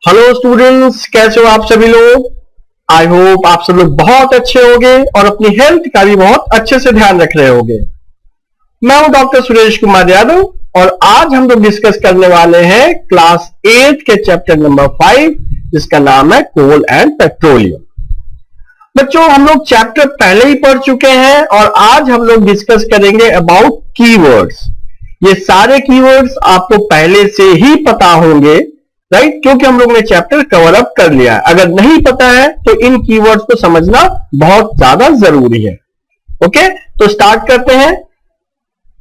Hello students, कैसे हो आप सभी लोग। आई होप आप सब लोग बहुत अच्छे होंगे और अपनी हेल्थ का भी बहुत अच्छे से ध्यान रख रहे होंगे। मैं हूं डॉक्टर सुरेश कुमार यादव और आज हम लोग डिस्कस करने वाले हैं क्लास 8 के चैप्टर नंबर 5 जिसका नाम है कोल एंड पेट्रोलियम। बच्चों, हम लोग चैप्टर पहले ही पढ़ चुके हैं और आज हम लोग डिस्कस करेंगे अबाउट कीवर्ड्स। ये सारे कीवर्ड्स आपको पहले से ही पता होंगे, राइट, क्योंकि हम लोग ने चैप्टर कवर अप कर लिया है। अगर नहीं पता है तो इन कीवर्ड्स को समझना बहुत ज्यादा जरूरी है। ओके, तो स्टार्ट करते हैं।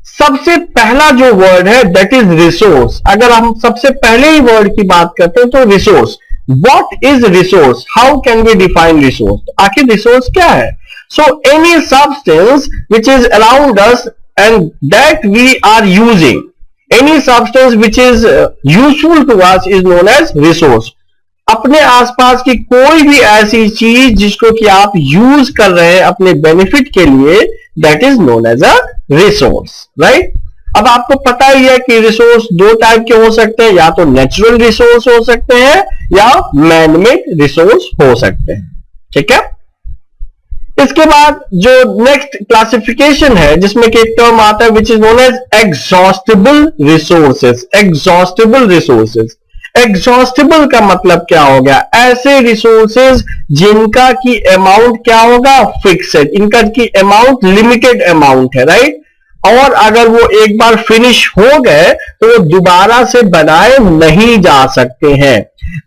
सबसे पहला जो वर्ड है दैट इज रिसोर्स। अगर हम सबसे पहले ही वर्ड की बात करते हैं तो resource. What is resource, how can we define resource. तो आखिर रिसोर्स क्या है। So any substance which is around us and that we are using, any substance which is useful to us is known as resource। अपने आसपास की कोई भी ऐसी चीज जिसको कि आप यूज कर रहे हैं अपने बेनिफिट के लिए, that is known as a resource, right। अब आपको पता ही है कि रिसोर्स दो टाइप के हो सकते हैं, या तो नेचुरल रिसोर्स हो सकते हैं या मैनमेड रिसोर्स हो सकते हैं। ठीक है, इसके बाद जो नेक्स्ट क्लासिफिकेशन है जिसमें कि एक टर्म आता है which is known as exhaustible resources. Exhaustible resources, exhaustible का मतलब क्या हो गया, ऐसे रिसोर्सेज जिनका की अमाउंट क्या होगा, फिक्स्ड, इनका की अमाउंट लिमिटेड अमाउंट है, राइट। और अगर वो एक बार फिनिश हो गए तो वो दोबारा से बनाए नहीं जा सकते हैं।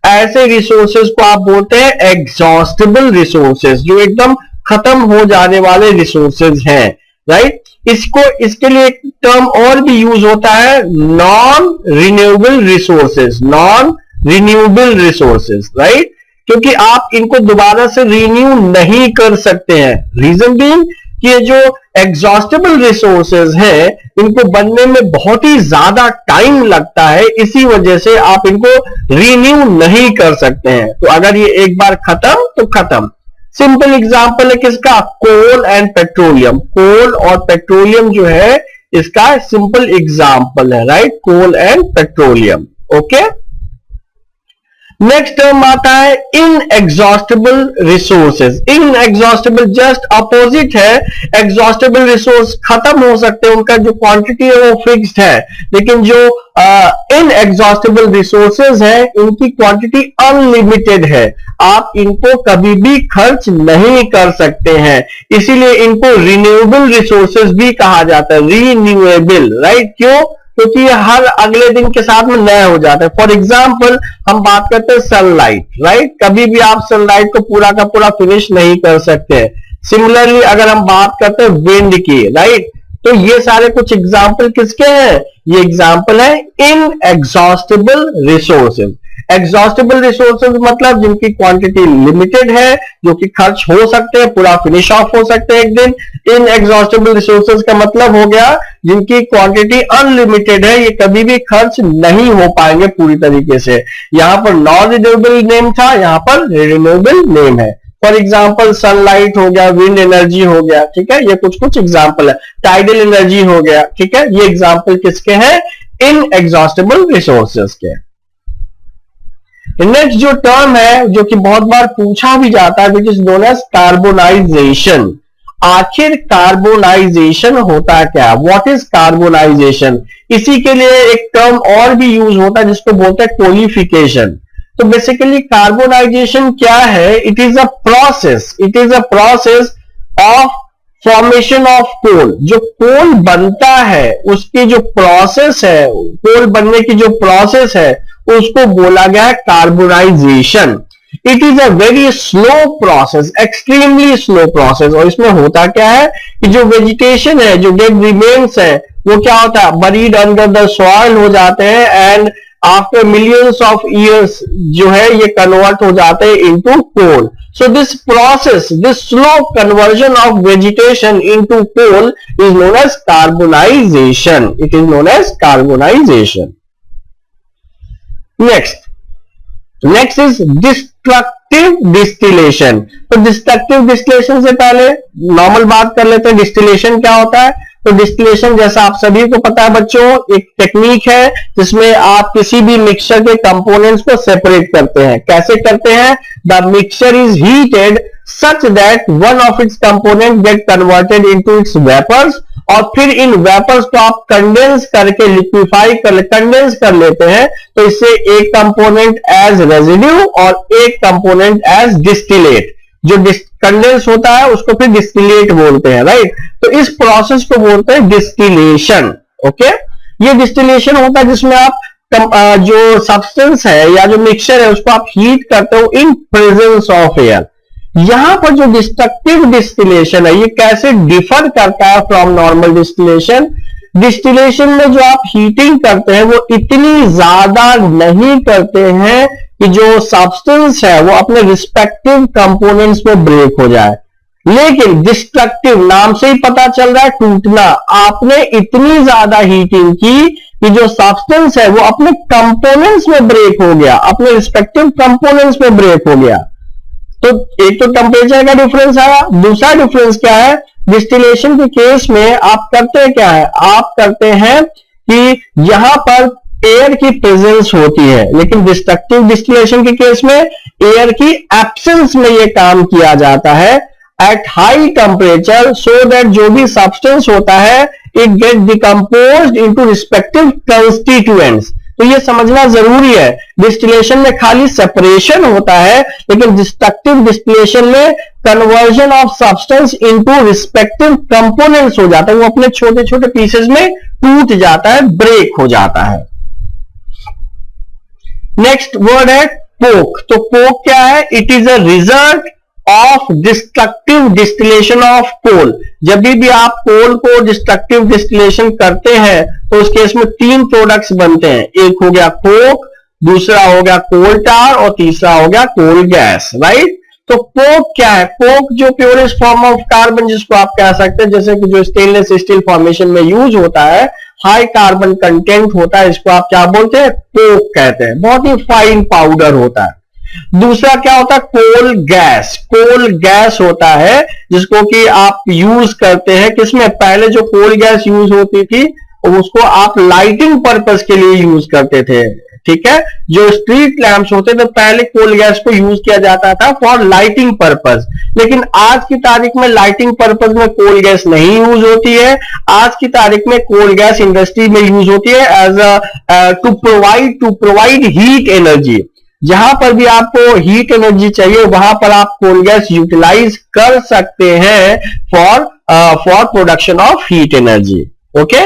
ऐसे रिसोर्सेज को आप बोलते हैं एग्जॉस्टेबल रिसोर्सेज, जो एकदम खत्म हो जाने वाले रिसोर्सेज हैं, राइट। इसके लिए एक टर्म और भी यूज होता है, non renewable resources. Non renewable resources, right, क्योंकि आप इनको दोबारा से रिन्यू नहीं कर सकते हैं। रीजन बीइंग कि ये जो एग्जॉस्टेबल रिसोर्सेज हैं इनको बनने में बहुत ही ज्यादा टाइम लगता है, इसी वजह से आप इनको रिन्यू नहीं कर सकते हैं। तो अगर ये एक बार खत्म तो खत्म। सिंपल एग्जांपल है किसका, कोल एंड पेट्रोलियम। कोल और पेट्रोलियम जो है इसका सिंपल एग्जांपल है, right, coal and petroleum. Okay, next term आता है inexhaustible resources. Inexhaustible just opposite है। एग्जॉस्टेबल रिसोर्स खत्म हो सकते हैं, उनका जो क्वांटिटी है वो फिक्स्ड है, लेकिन जो इनएग्जॉस्टेबल रिसोर्सेज है इनकी क्वांटिटी अनलिमिटेड है। आप इनको कभी भी खर्च नहीं कर सकते हैं, इसीलिए इनको रिन्यूएबल रिसोर्सेज भी कहा जाता है। रिन्यूएबल, राइट, क्यों, क्योंकि ये हर अगले दिन के साथ में नया हो जाता है। फॉर एग्जाम्पल हम बात करते हैं सनलाइट, राइट, कभी भी आप सनलाइट को पूरा का पूरा फिनिश नहीं कर सकते। सिमिलरली अगर हम बात करते हैं विंड की, राइट, तो ये सारे कुछ एग्जाम्पल किसके हैं, ये एग्जाम्पल है इनएग्जॉस्टेबल रिसोर्सेज। एग्जॉस्टेबल रिसोर्सेज मतलब जिनकी क्वांटिटी लिमिटेड है, जो कि खर्च हो सकते हैं, पूरा फिनिश ऑफ हो सकते हैं एक दिन। इनएग्जॉस्टेबल रिसोर्सेज का मतलब हो गया जिनकी क्वांटिटी अनलिमिटेड है, ये कभी भी खर्च नहीं हो पाएंगे पूरी तरीके से। यहां पर नॉन रिन्यूएबल नेम था, यहां पर रिन्यूएबल नेम है। फॉर एग्जाम्पल सनलाइट हो गया, विंड एनर्जी हो गया, ठीक है, ये कुछ कुछ एग्जाम्पल है। टाइडल एनर्जी हो गया, ठीक है, ये एग्जाम्पल किसके हैं, इनएग्जॉस्टेबल रिसोर्सेज के। नेक्स्ट जो टर्म है जो कि बहुत बार पूछा भी जाता है which is known as carbonisation. आखिर कार्बोनाइजेशन होता क्या, व्हाट इज कार्बोनाइजेशन। इसी के लिए एक टर्म और भी यूज होता है जिसको बोलते हैं कोलिफिकेशन। तो बेसिकली कार्बोनाइजेशन क्या है, it is a process, it is a process of formation of coal. जो कोल बनता है उसकी जो प्रोसेस है, कोल बनने की जो प्रोसेस है उसको बोला गया है carbonisation. It is a very slow process, extremely slow process. और इसमें होता क्या है कि जो वेजिटेशन है, जो डेड रिमेन्स है, वो क्या होता है, बरीड अंडर द सॉइल हो जाते हैं and after millions of years जो है ये कन्वर्ट हो जाते हैं into coal. So this process, this slow conversion of vegetation into coal is known as carbonization. It is known as carbonization. Next is destructive distillation. तो destructive distillation से पहले normal बात कर लेते हैं, डिस्टिलेशन क्या होता है। तो डिस्टिलेशन जैसा आप सभी को पता है बच्चों, एक टेक्निक है जिसमें आप किसी भी मिक्सचर के कंपोनेंट्स को सेपरेट करते हैं। कैसे करते हैं? The mixture is heated such that one of its component get converted into its vapours, और फिर इन वेपर्स को आप कंडेंस करके कंडेंस कर लेते हैं, तो इससे एक कंपोनेंट एज रेजिड्यू और एक कंपोनेंट एज डिस्टिलेट। जो कंडेंस होता है उसको फिर डिस्टिलेट बोलते हैं, राइट। तो इस प्रोसेस को बोलते हैं डिस्टिलेशन। ओके, ये डिस्टिलेशन होता है जिसमें आप जो सब्सटेंस है या जो मिक्सचर है उसको आप हीट करते हो इन प्रेजेंस ऑफ एयर। यहां पर जो डिस्ट्रक्टिव डिस्टिलेशन है ये कैसे डिफर करता है फ्रॉम नॉर्मल डिस्टिलेशन? डिस्टिलेशन में जो आप हीटिंग करते हैं वो इतनी ज्यादा नहीं करते हैं कि जो सब्सटेंस है वो अपने रिस्पेक्टिव कंपोनेंट्स में ब्रेक हो जाए, लेकिन डिस्ट्रक्टिव नाम से ही पता चल रहा है टूटना। आपने इतनी ज्यादा हीटिंग की कि जो सब्सटेंस है वो अपने कंपोनेंट्स में ब्रेक हो गया, अपने रिस्पेक्टिव कंपोनेंट्स में ब्रेक हो गया। तो एक तो टेम्परेचर का डिफरेंस आया, दूसरा डिफरेंस क्या है? डिस्टिलेशन के केस में आप करते क्या है? आप करते हैं कि यहां पर एयर की प्रेजेंस होती है, लेकिन डिस्ट्रक्टिव डिस्टिलेशन के केस में एयर की एब्सेंस में यह काम किया जाता है at high temperature, so that जो भी सब्सटेंस होता है it get decomposed into respective constituents. तो ये समझना जरूरी है, डिस्टिलेशन में खाली सेपरेशन होता है, लेकिन डिस्ट्रक्टिव डिस्टिलेशन में conversion of substance into respective components हो जाता है, वो अपने छोटे छोटे पीसेस में टूट जाता है, ब्रेक हो जाता है। नेक्स्ट वर्ड है कोक। तो कोक क्या है? It is a result of destructive distillation of coal. जब भी आप कोल को डिस्ट्रक्टिव डिस्टिलेशन करते हैं तो उस केस में 3 प्रोडक्ट्स बनते हैं। एक हो गया कोक, दूसरा हो गया कोल टार और तीसरा हो गया कोल गैस, राइट। तो कोक क्या है? कोक जो प्योरेस्ट फॉर्म ऑफ कार्बन जिसको आप कह सकते हैं, जैसे कि जो स्टेनलेस स्टील फॉर्मेशन में यूज होता है, हाई कार्बन कंटेंट होता है, इसको आप क्या बोलते हैं? कोक कहते हैं। बहुत ही फाइन पाउडर होता है। दूसरा क्या होता है? कोल गैस। कोल गैस होता है जिसको कि आप यूज करते हैं किसमें? पहले जो कोल गैस यूज होती थी उसको आप लाइटिंग पर्पस के लिए यूज करते थे, ठीक है। जो स्ट्रीट लैंप्स होते थे पहले कोल गैस को यूज किया जाता था फॉर लाइटिंग पर्पस, लेकिन आज की तारीख में लाइटिंग पर्पस में कोल गैस नहीं यूज होती है। आज की तारीख में कोल गैस इंडस्ट्री में यूज होती है as to provide heat energy. जहां पर भी आपको हीट एनर्जी चाहिए वहां पर आप कोल गैस यूटिलाइज कर सकते हैं for production of heat energy. Okay,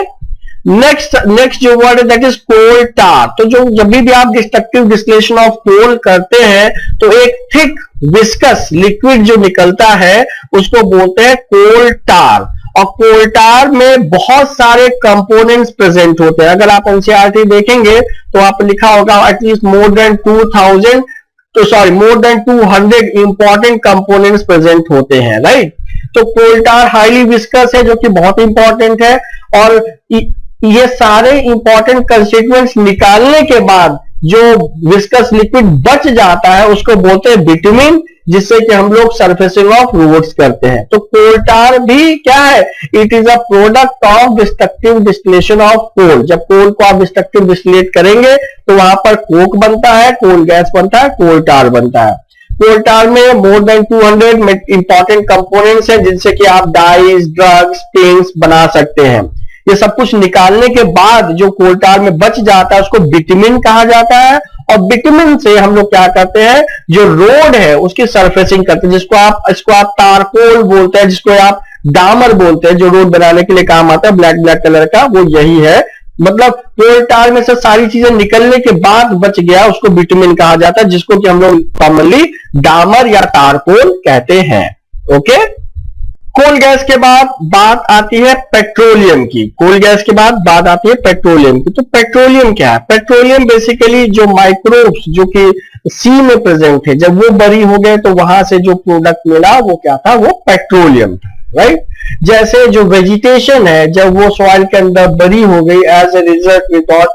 next जो वर्ड है दैट इज कोल टार। तो जो जब भी आप डिस्ट्रक्टिव डिस्टिलेशन ऑफ कोल करते हैं तो एक थिक विस्कस लिक्विड जो निकलता है उसको बोलते हैं कोल टार। और कोल टार में बहुत सारे कंपोनेंट्स प्रेजेंट होते हैं। अगर आप एनसीईआरटी देखेंगे तो आप लिखा होगा at least more than 200 important components present होते हैं, राइट। तो कोल टार हाईली विस्कस है जो कि बहुत इंपॉर्टेंट है, और ये सारे इंपॉर्टेंट कंस्टिट्यूएंट्स निकालने के बाद जो विस्कस लिक्विड बच जाता है उसको बोलते हैं बिटुमिन, जिससे कि हम लोग सरफेसिंग ऑफ रोड्स करते हैं। तो कोल टार भी क्या है? It is a product of destructive distillation of coal. जब कोल को आप डिस्ट्रक्टिव डिस्टिलेट करेंगे तो वहां पर कोक बनता है, कोल गैस बनता है, कोल टार बनता है। कोल टार में मोर देन 200 इंपॉर्टेंट कंपोनेंट्स हैं जिनसे कि आप डाइज, ड्रग्स, पेंट्स बना सकते हैं। ये सब कुछ निकालने के बाद जो कोल टार में बच जाता है उसको बिटुमिन कहा जाता है, और बिटुमिन से हम लोग क्या करते हैं? जो रोड है उसकी सरफेसिंग करते हैं, इसको आप तारकोल बोलते हैं, जिसको आप डामर बोलते हैं, जो रोड बनाने के लिए काम आता है, ब्लैक कलर का, वो यही है। मतलब कोल टार में से सारी चीजें निकलने के बाद बच गया उसको बिटुमिन कहा जाता है, जिसको कि हम लोग कॉमनली डामर या तारकोल कहते हैं। ओके, कोल गैस के बाद बात आती है पेट्रोलियम की। कोल गैस के बाद बात आती है पेट्रोलियम की। तो पेट्रोलियम क्या है? पेट्रोलियम बेसिकली जो माइक्रोब्स जो कि सी में प्रेजेंट थे, जब वो बरी हो गए तो वहां से जो प्रोडक्ट मिला वो क्या था? वो पेट्रोलियम था, राइट। जैसे जो वेजिटेशन है जब वो सॉइल के अंदर बरी हो गई, as a result we got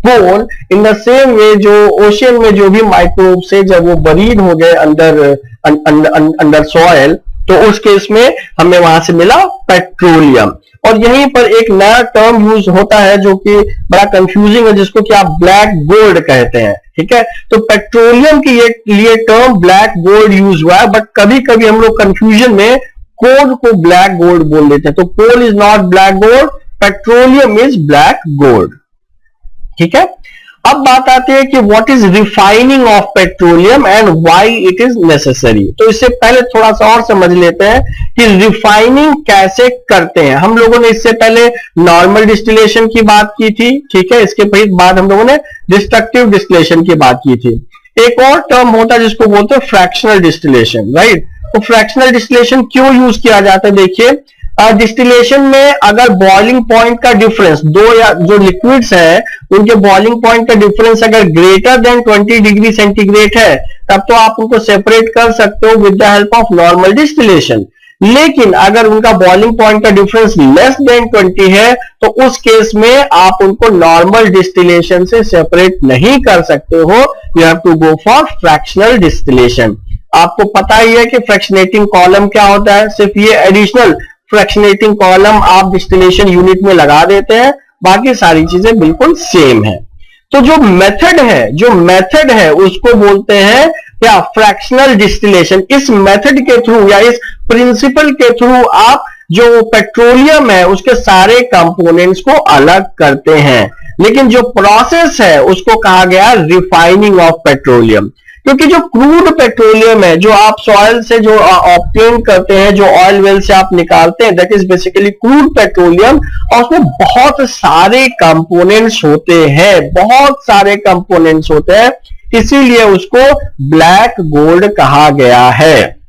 coal. In the same way जो ओशियन में जो भी माइक्रोब्स है जब वो बरीड हो गए अंडर सॉइल, तो उस केस में हमें वहां से मिला पेट्रोलियम। और यहीं पर एक नया टर्म यूज होता है जो कि बड़ा कंफ्यूजिंग है, जिसको कि आप ब्लैक गोल्ड कहते हैं। ठीक है, तो पेट्रोलियम के लिए टर्म ब्लैक गोल्ड यूज हुआ है, बट कभी कभी हम लोग कंफ्यूजन में कोल को ब्लैक गोल्ड बोल देते हैं। तो coal is not black gold, petroleum is black gold. ठीक है, अब बात आती है कि what is refining of petroleum and why it is necessary. तो इससे पहले थोड़ा सा और समझ लेते हैं कि रिफाइनिंग कैसे करते हैं। हम लोगों ने इससे पहले नॉर्मल डिस्टिलेशन की बात की थी। ठीक है, इसके बाद हम लोगों ने डिस्ट्रक्टिव डिस्टिलेशन की बात की थी। एक और टर्म होता है जिसको बोलते हैं फ्रैक्शनल डिस्टिलेशन, राइट। तो फ्रैक्शनल डिस्टिलेशन क्यों यूज किया जाता है? देखिए, डिस्टिलेशन में अगर बॉइलिंग पॉइंट का डिफरेंस, दो या जो लिक्विड्स है उनके बॉइलिंग पॉइंट का डिफरेंस अगर ग्रेटर देन 20 डिग्री सेंटीग्रेड है, तब तो आप उनको सेपरेट कर सकते हो with the help of normal distillation. लेकिन अगर उनका बॉइलिंग पॉइंट का डिफरेंस लेस देन 20 है, तो उस केस में आप उनको नॉर्मल डिस्टिलेशन से सेपरेट नहीं कर सकते हो। You have to go for fractional distillation. आपको पता ही है कि फ्रैक्शनेटिंग कॉलम क्या होता है। सिर्फ ये एडिशनल फ्रैक्शनेटिंग कॉलम आप डिस्टिलेशन यूनिट में लगा देते हैं, बाकी सारी चीजें बिल्कुल सेम है। तो जो मेथड है उसको बोलते हैं क्या? Fractional distillation. इस मेथड के थ्रू या इस प्रिंसिपल के थ्रू आप जो पेट्रोलियम है उसके सारे कंपोनेंट्स को अलग करते हैं। लेकिन जो प्रोसेस है उसको कहा गया रिफाइनिंग ऑफ पेट्रोलियम। क्योंकि जो क्रूड पेट्रोलियम है, जो आप सॉइल से जो ऑब्टेन करते हैं, जो ऑयल वेल से आप निकालते हैं, that is basically crude petroleum, और उसमें बहुत सारे कंपोनेंट्स होते हैं, इसीलिए उसको ब्लैक गोल्ड कहा गया है।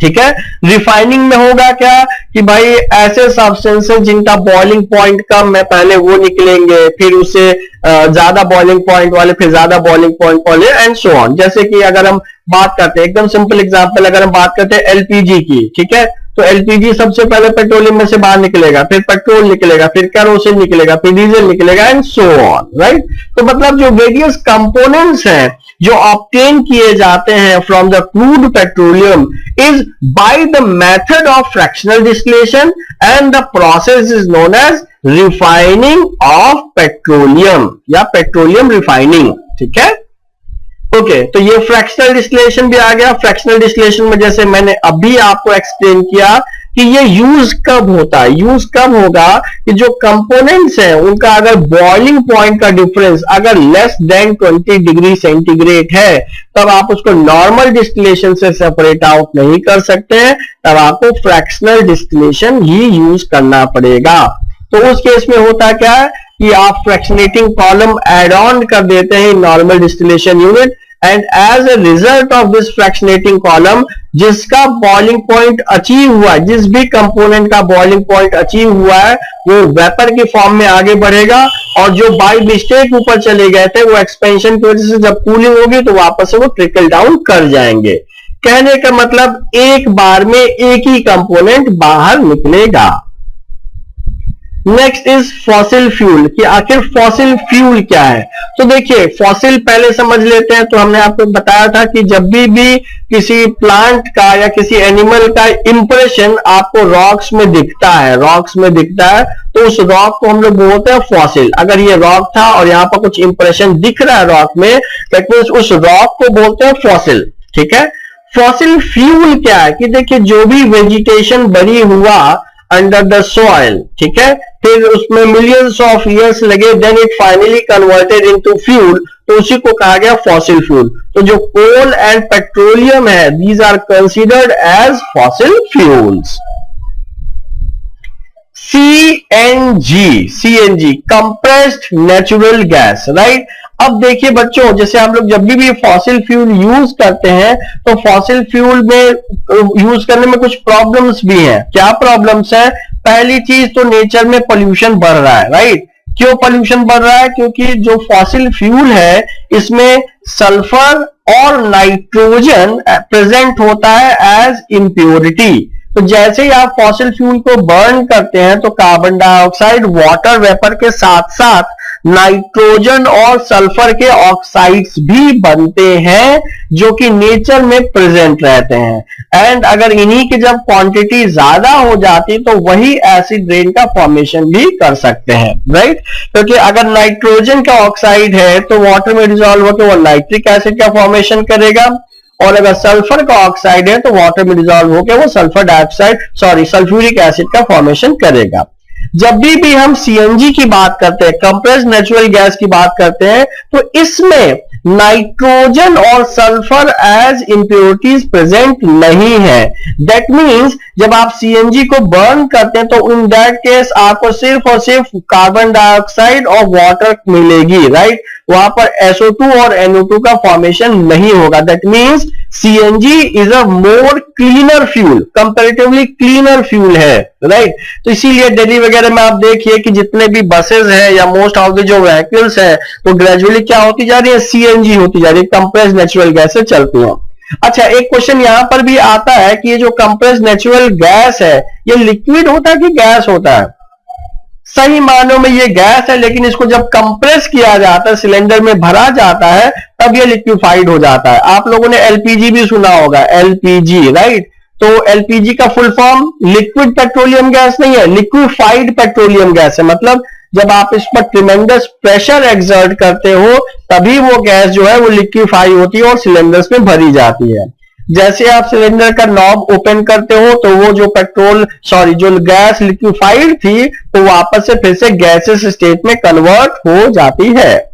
ठीक है, रिफाइनिंग में होगा क्या कि भाई ऐसे सब्सटेंसेस जिनका बॉइलिंग पॉइंट कम है, पहले वो निकलेंगे, फिर उससे ज्यादा बॉइलिंग पॉइंट वाले, फिर ज्यादा बॉइलिंग पॉइंट वाले, एंड सो ऑन। जैसे कि अगर हम बात करते हैं, एकदम सिंपल एग्जांपल, अगर हम बात करते हैं एलपीजी की, ठीक है, तो एलपीजी सबसे पहले पेट्रोलियम में से बाहर निकलेगा, फिर पेट्रोल निकलेगा, फिर कैरोसिन निकलेगा, फिर डीजल निकलेगा, एंड सो ऑन, राइट। तो मतलब जो वेरियस कंपोनेंट्स हैं जो ऑब्टेन किए जाते हैं from the crude petroleum is by the method of fractional distillation, and the process is known as refining of petroleum या पेट्रोलियम रिफाइनिंग। ठीक है, ओके, तो ये फ्रैक्शनल डिस्टिलेशन भी आ गया। फ्रैक्शनल डिस्टिलेशन में जैसे मैंने अभी आपको एक्सप्लेन किया कि ये यूज कब होता है, यूज कब होगा कि जो कंपोनेंट्स हैं उनका अगर बॉइलिंग पॉइंट का डिफरेंस अगर लेस देन 20 डिग्री सेंटीग्रेड है, तब आप उसको नॉर्मल डिस्टिलेशन से सेपरेट आउट नहीं कर सकते हैं, तब आपको फ्रैक्शनल डिस्टिलेशन ही यूज करना पड़ेगा। तो उस केस में होता क्या है कि आप फ्रैक्शनेटिंग कॉलम एड ऑन कर देते हैं normal distillation unit, and as a result of this fractionating column, जिसका बॉइलिंग पॉइंट अचीव हुआ है, जिस भी कंपोनेंट का बॉइलिंग पॉइंट अचीव हुआ है, वो वेपर की फॉर्म में आगे बढ़ेगा, और जो बाय मिस्टेक ऊपर चले गए थे वो एक्सपेंशन की वजह से जब कूलिंग होगी तो वापस से वो ट्रिकल डाउन कर जाएंगे। कहने का मतलब एक बार में एक ही कंपोनेंट बाहर निकलेगा। नेक्स्ट इज फॉसिल फ्यूल, कि आखिर फॉसिल फ्यूल क्या है। तो देखिए, फॉसिल पहले समझ लेते हैं। तो हमने आपको बताया था कि जब भी किसी प्लांट का या किसी एनिमल का इंप्रेशन आपको रॉक्स में दिखता है, तो उस रॉक को हम लोग बोलते हैं फॉसिल। अगर ये रॉक था और यहाँ पर कुछ इंप्रेशन दिख रहा है रॉक में, दैट मींस उस रॉक को बोलते हैं फॉसिल। ठीक है, फॉसिल फ्यूल क्या है कि देखिए, जो भी वेजिटेशन बनी हुआ अंडर द सॉइल, ठीक है, फिर उसमें मिलियंस ऑफ ईयर्स लगे, then it finally converted into fuel, तो उसी को कहा गया फॉसिल फ्यूल। तो जो कोल एंड पेट्रोलियम है, these are considered as fossil fuels. CNG compressed natural gas, right. अब देखिए बच्चों, जैसे हम लोग जब भी फॉसिल फ्यूल यूज करते हैं, तो फॉसिल फ्यूल में यूज करने में कुछ प्रॉब्लम्स भी हैं। क्या प्रॉब्लम्स है? पहली चीज तो नेचर में पोल्यूशन बढ़ रहा है, राइट। क्यों पोल्यूशन बढ़ रहा है? क्योंकि जो फॉसिल फ्यूल है इसमें सल्फर और नाइट्रोजन प्रेजेंट होता है एज इंप्योरिटी। तो जैसे ही आप फॉसिल फ्यूल को बर्न करते हैं तो कार्बन डाइऑक्साइड वाटर वेपर के साथ साथ नाइट्रोजन और सल्फर के ऑक्साइड्स भी बनते हैं जो कि नेचर में प्रेजेंट रहते हैं। एंड अगर इन्हीं की जब क्वांटिटी ज्यादा हो जाती तो वही एसिड रेन का फॉर्मेशन भी कर सकते हैं, राइट। क्योंकि अगर नाइट्रोजन का ऑक्साइड है तो वाटर में डिसॉल्व होकर वो नाइट्रिक एसिड का फॉर्मेशन करेगा, और अगर सल्फर का ऑक्साइड है तो वाटर में डिसॉल्व होकर वो सल्फर डाइऑक्साइड सल्फ्यूरिक एसिड का फॉर्मेशन करेगा। जब भी हम सीएनजी की बात करते हैं, कंप्रेस्ड नेचुरल गैस की बात करते हैं, तो इसमें नाइट्रोजन और सल्फर एज इंप्योरिटीज प्रेजेंट नहीं है। दैट मींस जब आप सीएनजी को बर्न करते हैं तो इन दैट केस आपको सिर्फ और सिर्फ कार्बन डाइऑक्साइड और वाटर मिलेगी, राइट। वहां पर SO2 और NO2 का फॉर्मेशन नहीं होगा। That means CNG is a more cleaner fuel, comparatively cleaner fuel है, राइट। तो इसीलिए दिल्ली वगैरह में आप देखिए कि जितने भी बसेस हैं या मोस्ट ऑफ द जो व्हीकल्स हैं तो ग्रेजुअली क्या होती जा रही है, सीएनजी होती जा रही है, कंप्रेस्ड नेचुरल गैस से चलती हैं। अच्छा, एक क्वेश्चन यहां पर भी आता है कि ये जो कंप्रेस्ड नेचुरल गैस है ये लिक्विड होता है कि गैस होता है? सही मानों में ये गैस है, लेकिन इसको जब कंप्रेस किया जाता है, सिलेंडर में भरा जाता है, तब ये लिक्विफाइड हो जाता है। आप लोगों ने एलपीजी भी सुना होगा, एलपीजी, राइट। तो एलपीजी का full form liquid petroleum gas नहीं है, लिक्विफाइड पेट्रोलियम गैस है। मतलब जब आप इस पर ट्रिमेंडस प्रेशर एक्सर्ट करते हो तभी वो गैस जो है वो लिक्विफाई होती है और सिलेंडर्स में भरी जाती है। जैसे आप सिलेंडर का नॉब ओपन करते हो तो वो जो गैस लिक्विफाइड थी तो वापस से फिर से गैसेस स्टेट में कन्वर्ट हो जाती है।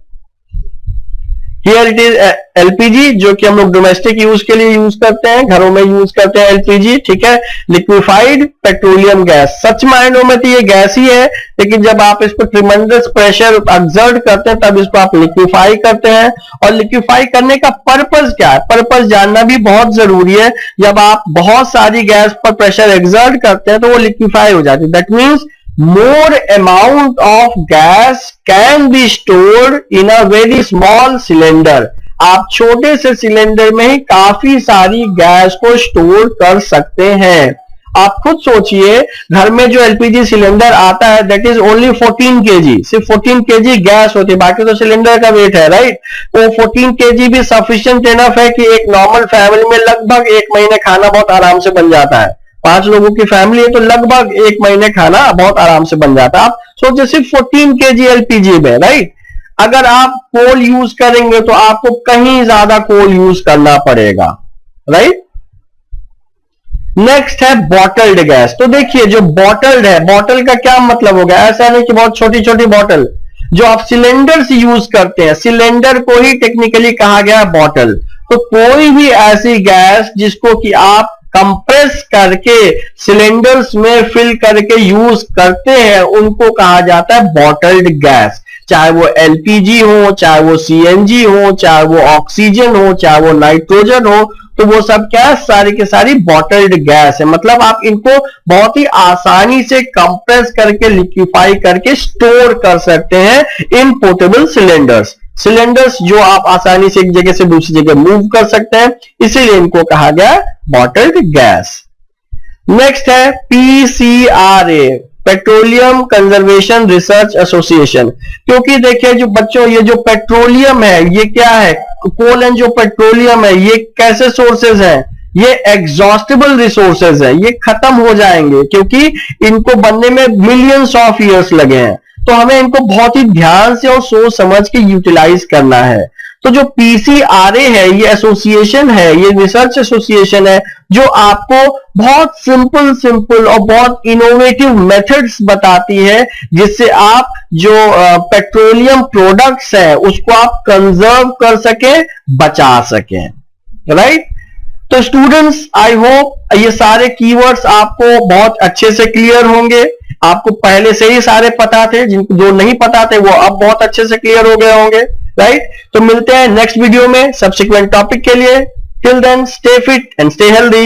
हियर इट इज एलपीजी, जो कि हम लोग डोमेस्टिक यूज के लिए यूज करते हैं, घरों में यूज करते हैं एलपीजी, ठीक है। लिक्विफाइड पेट्रोलियम गैस, सच मायनों में तो ये गैस ही है, लेकिन जब आप इस पर ट्रिमेंडस प्रेशर एक्सर्ट करते हैं तब इसको आप लिक्विफाई करते हैं। और लिक्विफाई करने का पर्पस क्या है, पर्पस जानना भी बहुत जरूरी है। जब आप बहुत सारी गैस पर प्रेशर एक्सर्ट करते हैं तो वो लिक्विफाई हो जाती है। That means more amount of gas can be stored in a very small cylinder। आप छोटे से सिलेंडर में ही काफी सारी गैस को स्टोर कर सकते हैं। आप खुद सोचिए, घर में जो एलपीजी सिलेंडर आता है दैट इज ओनली 14 kg, सिर्फ 14 kg गैस होती है, बाकी तो सिलेंडर का वेट है, राइट। वो 14 kg भी सफिशिएंट इनफ है कि एक नॉर्मल फैमिली में लगभग 1 महीने खाना बहुत आराम से बन जाता है। 5 लोगों की फैमिली है तो लगभग 1 महीने खाना बहुत आराम से बन जाता है। आप सोचिए सिर्फ 14 kg एलपीजी में, राइट। अगर आप कोल यूज करेंगे तो आपको कहीं ज्यादा कोल यूज करना पड़ेगा, राइट। नेक्स्ट है बॉटल्ड गैस। तो देखिए जो बॉटल्ड है, बॉटल का क्या मतलब हो गया, ऐसा नहीं कि बहुत छोटी छोटी बॉटल, जो आप सिलेंडर से यूज करते हैं, सिलेंडर को ही टेक्निकली कहा गया है बॉटल। तो कोई भी ऐसी गैस जिसको कि आप कंप्रेस करके सिलेंडर्स में फिल करके यूज करते हैं उनको कहा जाता है बॉटल्ड गैस। चाहे वो एलपीजी हो, चाहे वो सीएनजी हो, चाहे वो ऑक्सीजन हो, चाहे वो नाइट्रोजन हो, तो वो सब क्या है, सारी के सारी बॉटल्ड गैस है। मतलब आप इनको बहुत ही आसानी से कंप्रेस करके लिक्विफाई करके स्टोर कर सकते हैं इन पोर्टेबल सिलेंडर्स जो आप आसानी से एक जगह से दूसरी जगह मूव कर सकते हैं, इसीलिए इनको कहा गया बॉटल्ड गैस। नेक्स्ट है PCRA, petroleum conservation research association. क्योंकि देखिए जो बच्चों, ये जो पेट्रोलियम है ये क्या है, कोल एंड जो पेट्रोलियम है ये कैसे सोर्सेज हैं, ये एग्जॉस्टेबल रिसोर्सेज है, ये खत्म हो जाएंगे क्योंकि इनको बनने में मिलियंस ऑफ ईयर्स लगे हैं। तो हमें इनको बहुत ही ध्यान से और सोच समझ के यूटिलाइज करना है। तो जो पीसीआरए है ये एसोसिएशन है, ये रिसर्च एसोसिएशन है जो आपको बहुत सिंपल और बहुत इनोवेटिव मेथड्स बताती है जिससे आप जो पेट्रोलियम प्रोडक्ट्स है उसको आप कंजर्व कर सके, बचा सकें, राइट। तो स्टूडेंट्स आई होप ये सारे कीवर्ड्स आपको बहुत अच्छे से क्लियर होंगे। आपको पहले से ही सारे पता थे, जिनको जो नहीं पता थे वो अब बहुत अच्छे से क्लियर हो गए होंगे, राइट। तो मिलते हैं नेक्स्ट वीडियो में सब्सिक्वेंट टॉपिक के लिए। Till then stay fit and stay healthy.